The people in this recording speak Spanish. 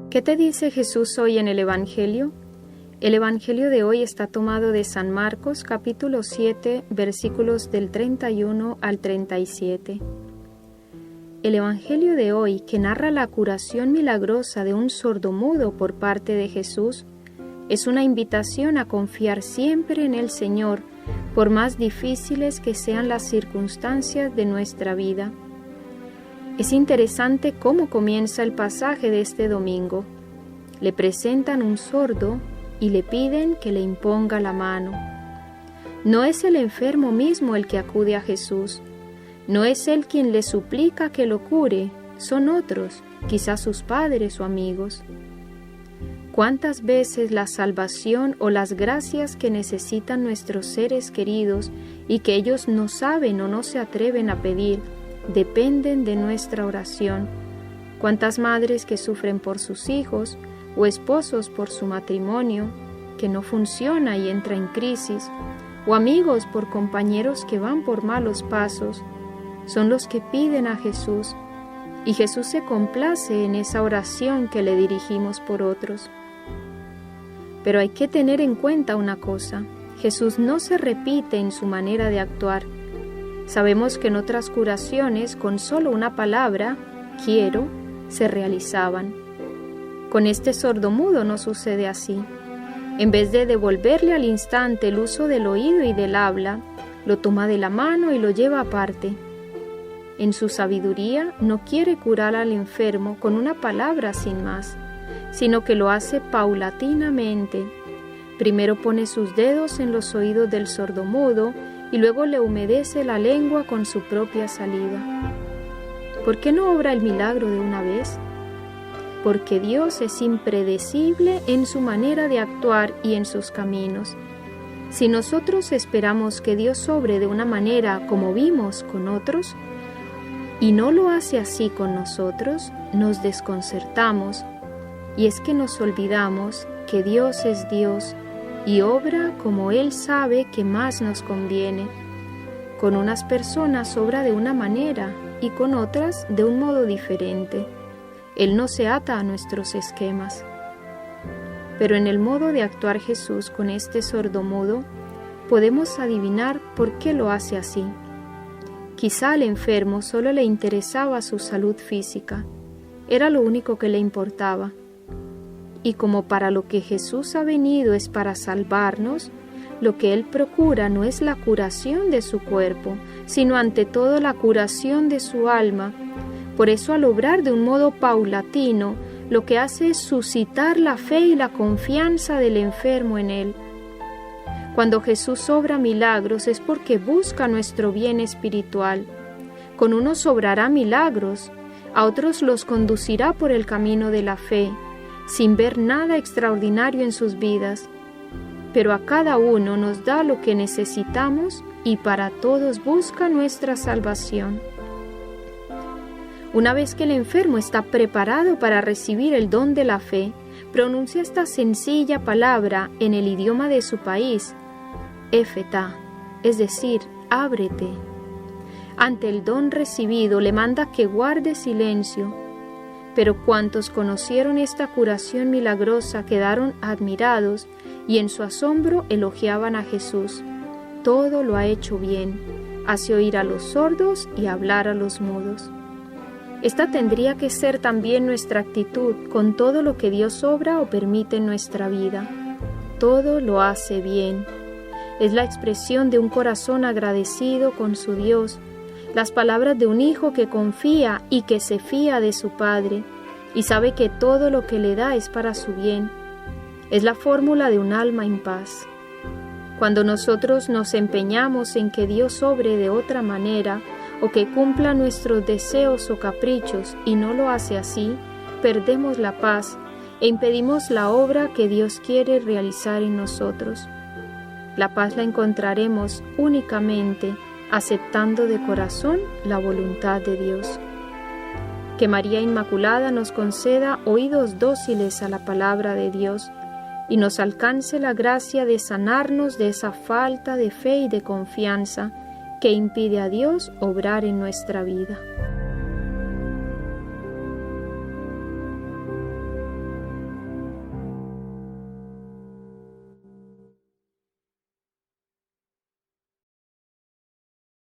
¿Qué te dice Jesús hoy en el Evangelio? El Evangelio de hoy está tomado de San Marcos, capítulo 7, versículos del 31 al 37. El Evangelio de hoy, que narra la curación milagrosa de un sordomudo por parte de Jesús, es una invitación a confiar siempre en el Señor, por más difíciles que sean las circunstancias de nuestra vida. Es interesante cómo comienza el pasaje de este domingo. Le presentan un sordo y le piden que le imponga la mano. No es el enfermo mismo el que acude a Jesús. No es él quien le suplica que lo cure, son otros, quizás sus padres o amigos. ¿Cuántas veces la salvación o las gracias que necesitan nuestros seres queridos y que ellos no saben o no se atreven a pedir, dependen de nuestra oración? ¿Cuántas madres que sufren por sus hijos o esposos por su matrimonio, que no funciona y entra en crisis, o amigos por compañeros que van por malos pasos, son los que piden a Jesús, y Jesús se complace en esa oración que le dirigimos por otros? Pero hay que tener en cuenta una cosa: Jesús no se repite en su manera de actuar. Sabemos que en otras curaciones, con solo una palabra, quiero, se realizaban. Con este sordomudo no sucede así. En vez de devolverle al instante el uso del oído y del habla, lo toma de la mano y lo lleva aparte. En su sabiduría no quiere curar al enfermo con una palabra sin más, sino que lo hace paulatinamente. Primero pone sus dedos en los oídos del sordomudo y luego le humedece la lengua con su propia saliva. ¿Por qué no obra el milagro de una vez? Porque Dios es impredecible en su manera de actuar y en sus caminos. Si nosotros esperamos que Dios obre de una manera como vimos con otros, y no lo hace así con nosotros, nos desconcertamos, y es que nos olvidamos que Dios es Dios y obra como Él sabe que más nos conviene. Con unas personas obra de una manera y con otras de un modo diferente. Él no se ata a nuestros esquemas. Pero en el modo de actuar Jesús con este sordomudo, podemos adivinar por qué lo hace así. Quizá al enfermo solo le interesaba su salud física, era lo único que le importaba. Y como para lo que Jesús ha venido es para salvarnos, lo que Él procura no es la curación de su cuerpo, sino ante todo la curación de su alma. Por eso, al obrar de un modo paulatino, lo que hace es suscitar la fe y la confianza del enfermo en Él. Cuando Jesús obra milagros es porque busca nuestro bien espiritual. Con unos obrará milagros, a otros los conducirá por el camino de la fe, sin ver nada extraordinario en sus vidas. Pero a cada uno nos da lo que necesitamos y para todos busca nuestra salvación. Una vez que el enfermo está preparado para recibir el don de la fe, pronuncia esta sencilla palabra en el idioma de su país, Éfeta, es decir, ábrete. Ante el don recibido le manda que guarde silencio, pero cuantos conocieron esta curación milagrosa quedaron admirados y en su asombro elogiaban a Jesús. Todo lo ha hecho bien, hace oír a los sordos y hablar a los mudos. Esta tendría que ser también nuestra actitud con todo lo que Dios obra o permite en nuestra vida. Todo lo hace bien. Es la expresión de un corazón agradecido con su Dios, las palabras de un hijo que confía y que se fía de su Padre y sabe que todo lo que le da es para su bien. Es la fórmula de un alma en paz. Cuando nosotros nos empeñamos en que Dios obre de otra manera o que cumpla nuestros deseos o caprichos y no lo hace así, perdemos la paz e impedimos la obra que Dios quiere realizar en nosotros. La paz la encontraremos únicamente aceptando de corazón la voluntad de Dios. Que María Inmaculada nos conceda oídos dóciles a la palabra de Dios y nos alcance la gracia de sanarnos de esa falta de fe y de confianza que impide a Dios obrar en nuestra vida.